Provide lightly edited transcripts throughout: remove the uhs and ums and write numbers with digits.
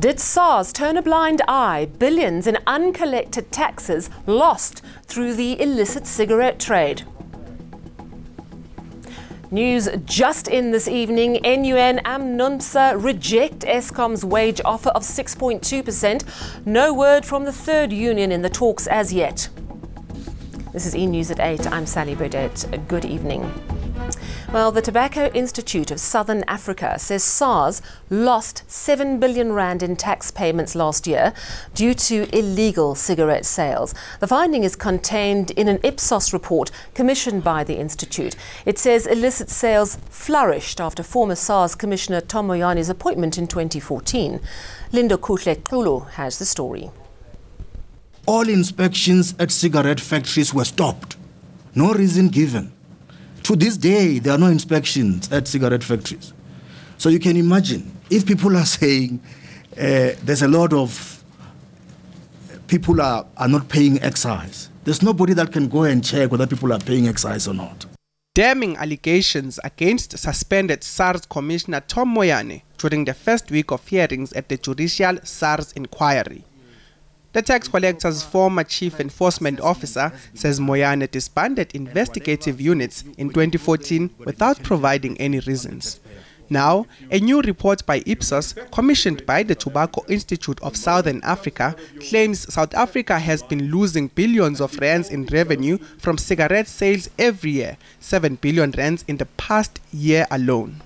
Did SARS turn a blind eye? Billions in uncollected taxes lost through the illicit cigarette trade. News just in this evening, NUM and Numsa reject Eskom's wage offer of 6.2%. No word from the third union in the talks as yet. This is eNews at 8. I'm Sally Burdett. Good evening. Well, the Tobacco Institute of Southern Africa says SARS lost 7 billion rand in tax payments last year due to illegal cigarette sales. The finding is contained in an Ipsos report commissioned by the institute. It says illicit sales flourished after former SARS Commissioner Tom Moyane's appointment in 2014. Linda Kuhle has the story. All inspections at cigarette factories were stopped. No reason given. To this day, there are no inspections at cigarette factories. So you can imagine, if people are saying there's a lot of people are not paying excise, there's nobody that can go and check whether people are paying excise or not. Damning allegations against suspended SARS Commissioner Tom Moyane during the first week of hearings at the judicial SARS inquiry. The tax collector's former chief enforcement officer says Moyane disbanded investigative units in 2014 without providing any reasons. Now, a new report by Ipsos, commissioned by the Tobacco Institute of Southern Africa, claims South Africa has been losing billions of rands in revenue from cigarette sales every year, 7 billion rands in the past year alone.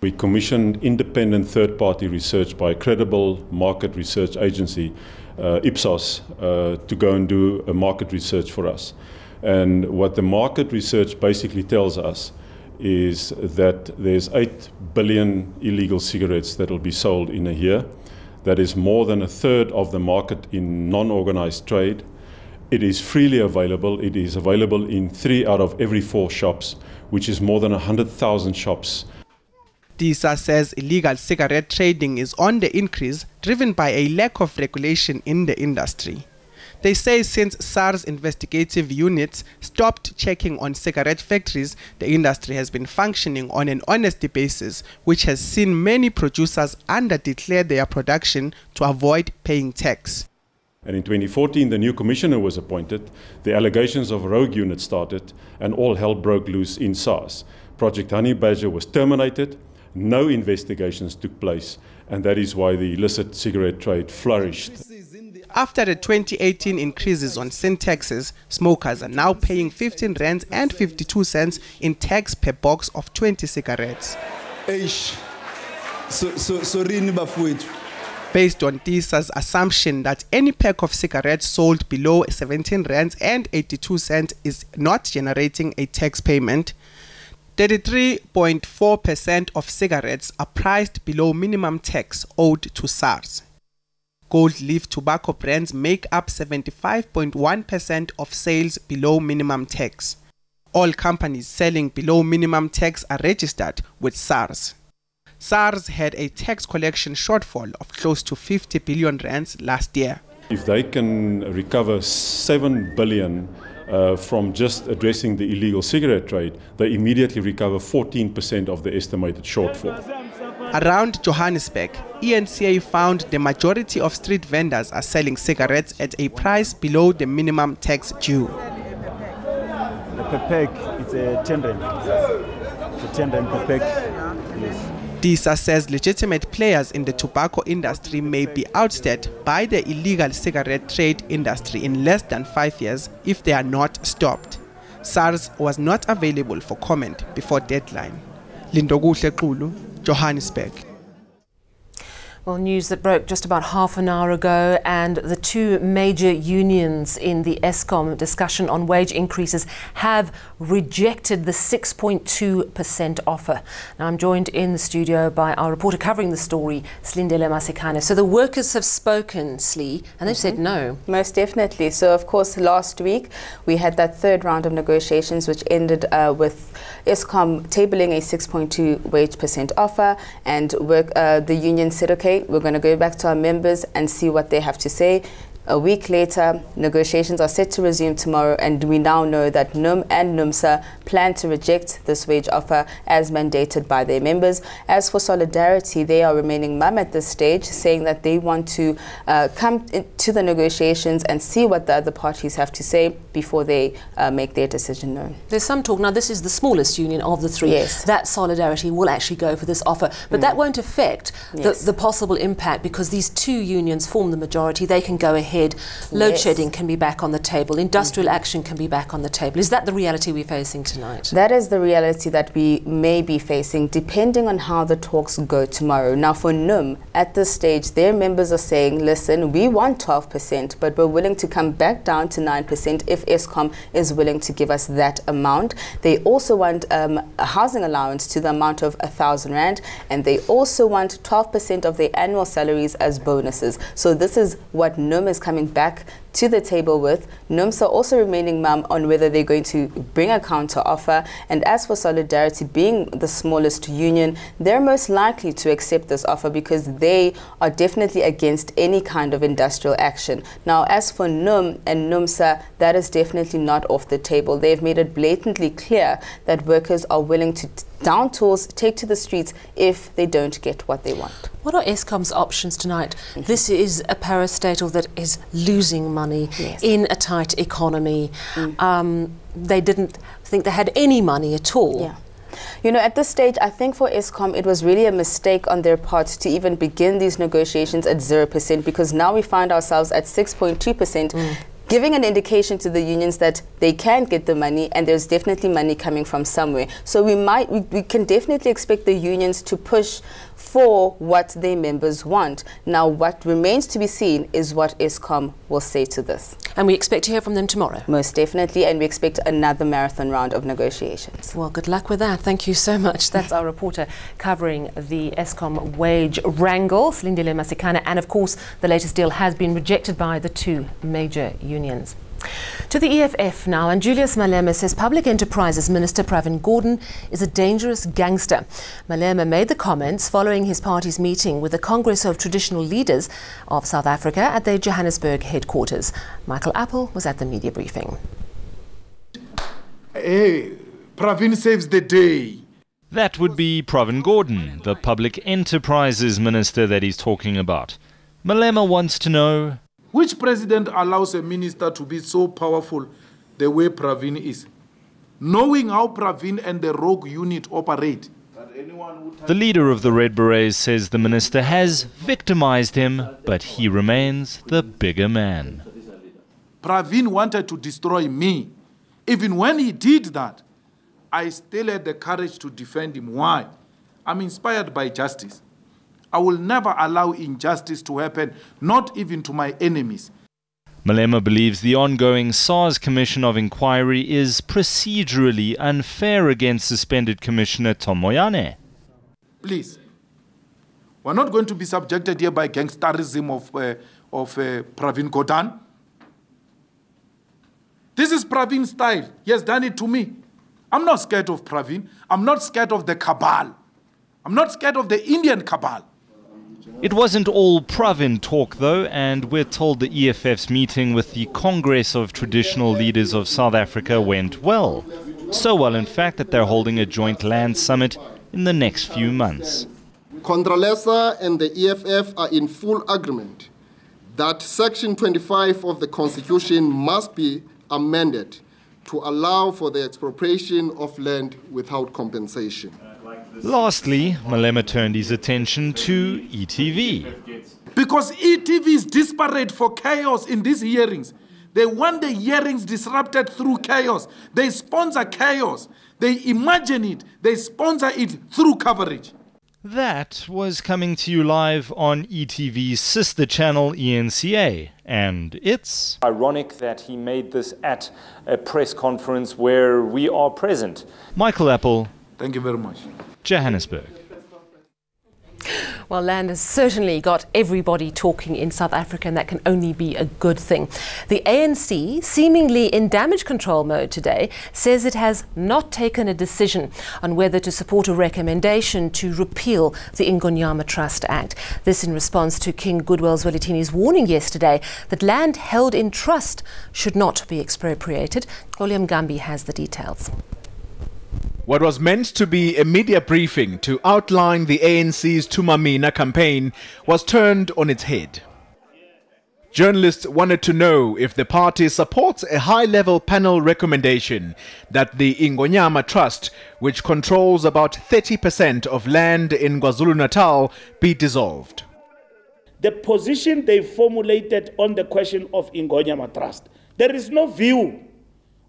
We commissioned independent third-party research by a credible market research agency, Ipsos, to go and do a market research for us. And what the market research basically tells us is that there's 8 billion illegal cigarettes that will be sold in a year. That is more than a third of the market in non-organized trade. It is freely available. It is available in 3 out of every 4 shops, which is more than 100,000 shops. THIS says illegal cigarette trading is on the increase, driven by a lack of regulation in the industry. They say since SARS investigative units stopped checking on cigarette factories, the industry has been functioning on an honesty basis, which has seen many producers under-declare their production to avoid paying tax. And in 2014, the new commissioner was appointed, the allegations of rogue units started, and all hell broke loose in SARS. Project Honey Badger was terminated. No investigations took place, and that is why the illicit cigarette trade flourished. After the 2018 increases on sin taxes, smokers are now paying 15 rands and 52 cents in tax per box of 20 cigarettes. Based on THIS's assumption that any pack of cigarettes sold below 17 rands and 82 cents is not generating a tax payment, 33.4% of cigarettes are priced below minimum tax owed to SARS. Gold leaf tobacco brands make up 75.1% of sales below minimum tax. All companies selling below minimum tax are registered with SARS. SARS had a tax collection shortfall of close to 50 billion rands last year. If they can recover 7 billion from just addressing the illegal cigarette trade, they immediately recover 14% of the estimated shortfall. Around Johannesburg, eNCA found the majority of street vendors are selling cigarettes at a price below the minimum tax due. The per pack, it's a 10 rand. It's a 10 rand per pack. Yes. THIS says legitimate players in the tobacco industry may be ousted by the illegal cigarette trade industry in less than 5 years if they are not stopped. SARS was not available for comment before deadline. Linda Kuhle, Johannesburg. Well, news that broke just about half an hour ago, and the 2 major unions in the Eskom discussion on wage increases have rejected the 6.2% offer. Now, I'm joined in the studio by our reporter covering the story, Slindele Masekane. So the workers have spoken, Slee, and they've said no. Most definitely. So, of course, last week we had that third round of negotiations, which ended with Eskom tabling a 6.2 wage percent offer, and the union said, okay, we're going to go back to our members and see what they have to say. A week later, negotiations are set to resume tomorrow, and we now know that NUM and NUMSA plan to reject this wage offer as mandated by their members. As for Solidarity, they are remaining mum at this stage, saying that they want to come to the negotiations and see what the other parties have to say before they make their decision known. There's some talk, now this is the smallest union of the three, yes, that Solidarity will actually go for this offer, but that won't affect the possible impact, because these two unions form the majority. They can go ahead. Load shedding can be back on the table. Industrial action can be back on the table. Is that the reality we're facing tonight? That is the reality that we may be facing, depending on how the talks go tomorrow. Now, for NUM, at this stage, their members are saying, listen, we want 12%, but we're willing to come back down to 9% if Eskom is willing to give us that amount. They also want a housing allowance to the amount of 1,000 Rand, and they also want 12% of their annual salaries as bonuses. So this is what NUM is coming back to the table with. NUMSA also remaining mum on whether they're going to bring a counter offer. And as for Solidarity, being the smallest union, they're most likely to accept this offer because they are definitely against any kind of industrial action. Now, as for NUM and NUMSA, that is definitely not off the table. They've made it blatantly clear that workers are willing to down tools, take to the streets if they don't get what they want. What are Eskom's options tonight? This is a parastatal that is losing money in a tight economy. They didn't think they had any money at all. Yeah. You know, at this stage, I think for Eskom, it was really a mistake on their part to even begin these negotiations at 0%, because now we find ourselves at 6.2%. Giving an indication to the unions that they can get the money, and there's definitely money coming from somewhere. So we can definitely expect the unions to push for what their members want. Now, what remains to be seen is what Eskom will say to this. And we expect to hear from them tomorrow? Most definitely, and we expect another marathon round of negotiations. Well, good luck with that. Thank you so much. That's our reporter covering the Eskom wage wrangle, Slindile Masikana, and of course, the latest deal has been rejected by the two major unions. To the EFF now, and Julius Malema says Public Enterprises Minister Pravin Gordhan is a dangerous gangster. Malema made the comments following his party's meeting with the Congress of Traditional Leaders of South Africa at their Johannesburg headquarters. Michael Apple was at the media briefing. Hey, Pravin saves the day. That would be Pravin Gordhan, the Public Enterprises Minister that he's talking about. Malema wants to know, which president allows a minister to be so powerful the way Pravin is? Knowing how Pravin and the rogue unit operate. The leader of the Red Berets says the minister has victimized him, but he remains the bigger man. Pravin wanted to destroy me. Even when he did that, I still had the courage to defend him. Why? I'm inspired by justice. I will never allow injustice to happen, not even to my enemies. Malema believes the ongoing Sars Commission of Inquiry is procedurally unfair against suspended Commissioner Tom Moyane. Please, we're not going to be subjected here by gangsterism of Pravin Gordhan. This is Pravin's style. He has done it to me. I'm not scared of Pravin. I'm not scared of the cabal. I'm not scared of the Indian cabal. It wasn't all Pravin talk though, and we're told the EFF's meeting with the Congress of Traditional Leaders of South Africa went well. So well, in fact, that they're holding a joint land summit in the next few months. Contralesa and the EFF are in full agreement that Section 25 of the Constitution must be amended to allow for the expropriation of land without compensation. Lastly, Malema turned his attention to ETV. Because ETV is desperate for chaos in these hearings. They want the hearings disrupted through chaos. They sponsor chaos. They imagine it. They sponsor it through coverage. That was coming to you live on ETV's sister channel eNCA, and it's ironic that he made this at a press conference where we are present. Michael Apple. Thank you very much. Johannesburg. Well, land has certainly got everybody talking in South Africa, and that can only be a good thing. The ANC, seemingly in damage control mode today, says it has not taken a decision on whether to support a recommendation to repeal the Ingonyama Trust Act. This in response to King Goodwill Zwelithini's warning yesterday that land held in trust should not be expropriated. William Gambi has the details. What was meant to be a media briefing to outline the ANC's Tumamina campaign was turned on its head. Journalists wanted to know if the party supports a high-level panel recommendation that the Ingonyama Trust, which controls about 30% of land in KwaZulu-Natal, be dissolved. The position they formulated on the question of Ingonyama Trust, there is no view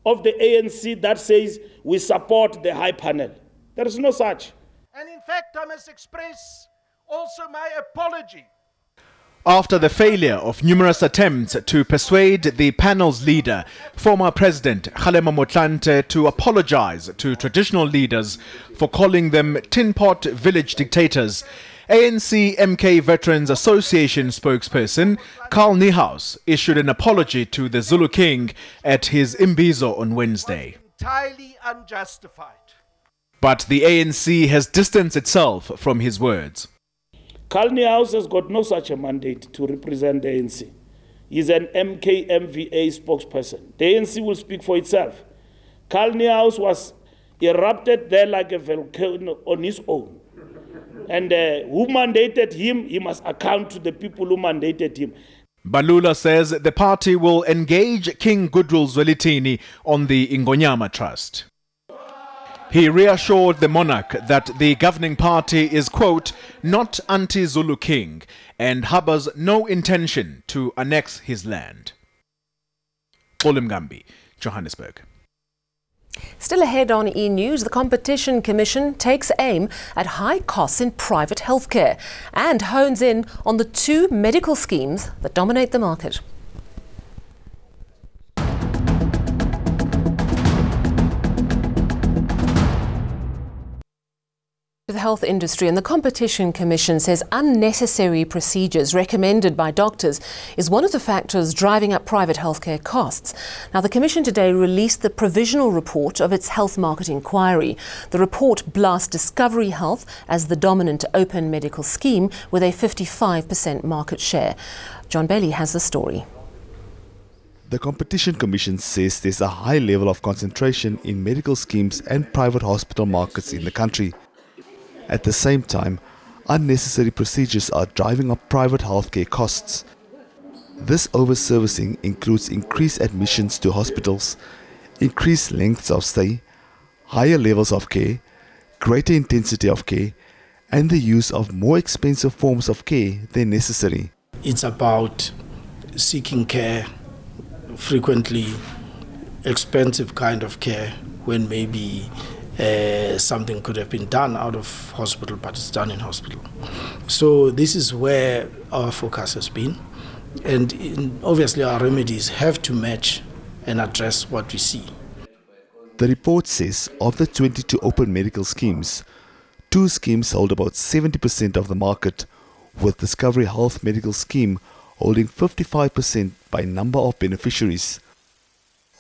of the ANC that says we support the high panel. There is no such. And in fact, I must express also my apology. After the failure of numerous attempts to persuade the panel's leader, former President Kgalema Motlanthe, to apologize to traditional leaders for calling them tin pot village dictators, ANC MK Veterans Association spokesperson Carl Niehaus issued an apology to the Zulu King at his Imbizo on Wednesday. Entirely unjustified. But the ANC has distanced itself from his words. Carl Niehaus has got no such a mandate to represent the ANC. He's an MK-MVA spokesperson. The ANC will speak for itself. Carl Niehaus was erupted there like a volcano on his own. And who mandated him, he must account to the people who mandated him. Balula says the party will engage King Goodwill Zwelithini on the Ingonyama Trust. He reassured the monarch that the governing party is, quote, not anti-Zulu King and harbors no intention to annex his land. William Gambi, Johannesburg. Still ahead on eNews, the Competition Commission takes aim at high costs in private healthcare and hones in on the two medical schemes that dominate the market. The health industry and the Competition Commission says unnecessary procedures recommended by doctors is one of the factors driving up private healthcare costs. Now, the Commission today released the provisional report of its health market inquiry. The report blasts Discovery Health as the dominant open medical scheme with a 55% market share. John Bailey has the story. The Competition Commission says there's a high level of concentration in medical schemes and private hospital markets in the country. At the same time, unnecessary procedures are driving up private healthcare costs. This overservicing includes increased admissions to hospitals, increased lengths of stay, higher levels of care, greater intensity of care, and the use of more expensive forms of care than necessary. It's about seeking care, frequently expensive kind of care, when maybe something could have been done out of hospital, but it's done in hospital. So this is where our focus has been. And obviously our remedies have to match and address what we see. The report says of the 22 open medical schemes, 2 schemes hold about 70% of the market, with Discovery Health Medical Scheme holding 55% by number of beneficiaries.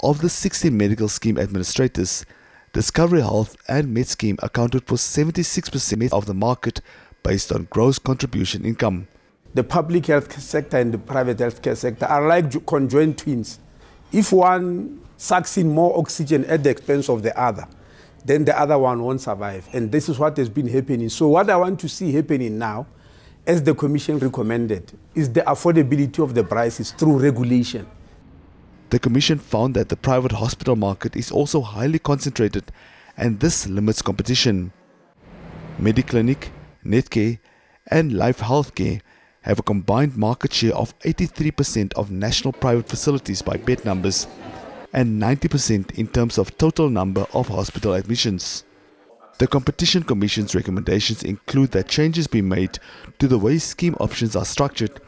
Of the 60 medical scheme administrators, Discovery Health and MedScheme accounted for 76% of the market based on gross contribution income. The public health sector and the private healthcare sector are like conjoined twins. If one sucks in more oxygen at the expense of the other, then the other one won't survive. And this is what has been happening. So what I want to see happening now, as the Commission recommended, is the affordability of the prices through regulation. The Commission found that the private hospital market is also highly concentrated, and this limits competition. Mediclinic, Netcare and Life Healthcare have a combined market share of 83% of national private facilities by bed numbers and 90% in terms of total number of hospital admissions. The Competition Commission's recommendations include that changes be made to the way scheme options are structured